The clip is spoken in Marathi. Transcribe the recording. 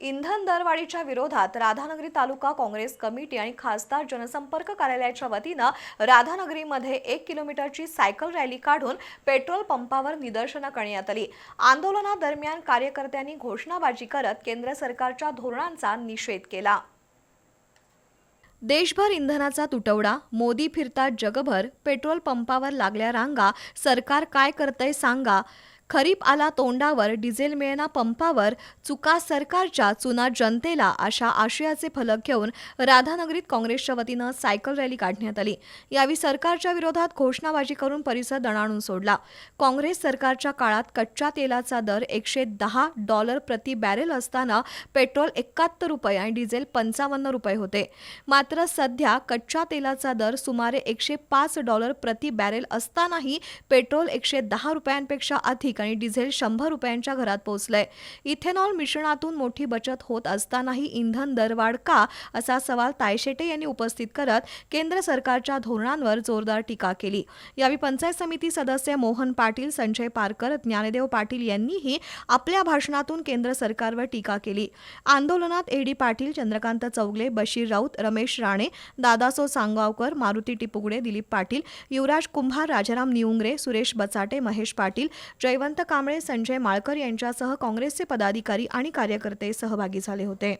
इंधन दरवाढीच्या विरोधात राधानगरी तालुका काँग्रेस कमिटी आणि खासदार जनसंपर्क कार्यालयाच्या वतीनं राधानगरीमध्ये 1 किलोमीटरची सायकल रॅली काढून पेट्रोल पंपावर निदर्शनं करण्यात आली। आंदोलनादरम्यान कार्यकर्त्यांनी घोषणाबाजी करत केंद्र सरकारच्या धोरणांचा निषेध केला। देशभर इंधनाचा तुटवडा, मोदी फिरतात जगभर, पेट्रोल पंपावर लागल्या रांगा, सरकार काय करतंय सांगा, खरीप आला तोंडावर, डिझेल मिळेना पंपावर, चुका सरकारच्या, चुना जनतेला अशा आशयाचे फलक घेऊन राधानगरीत काँग्रेसच्या वतीनं सायकल रॅली काढण्यात आली। यावेळी सरकारच्या विरोधात घोषणाबाजी करून परिसर दणाणून सोडला। काँग्रेस सरकारच्या काळात कच्च्या तेलाचा दर $110 प्रति बॅरेल असताना पेट्रोल 71 रुपये आणि डिझेल 55 रुपये होते। मात्र सध्या कच्च्या तेलाचा दर सुमारे $105 प्रति बॅरेल असतानाही पेट्रोल 110 रुपयांपेक्षा अधिक आणि डिझेल 100 रुपयांच्या घरात पोहोचलंय। इथेनॉल मिश्रणातून मोठी बचत होत असतानाही इंधन दरवाढ का, असा सवाल तायशेटे यांनी उपस्थित करत केंद्र सरकारच्या धोरणांवर जोरदार टीका केली। यावेळी पंचायत समिती सदस्य मोहन पाटील, संजय पारकर, ज्ञानदेव पाटील यांनीही आपल्या भाषणातून केंद्र सरकारवर टीका केली। आंदोलनात एडी पाटील, चंद्रकांत चौगले, बशीर राऊत, रमेश राणे, दादासो सांगावकर, मारुती टिपुगडे, दिलीप पाटील, युवराज कुंभार, राजाराम निउंगरे, सुरेश बचाटे, महेश पाटील, जयवंत कांबळे, संजय माळकर यांच्यासह काँग्रेसचे पदाधिकारी आणि कार्यकर्ते सहभागी झाले होते।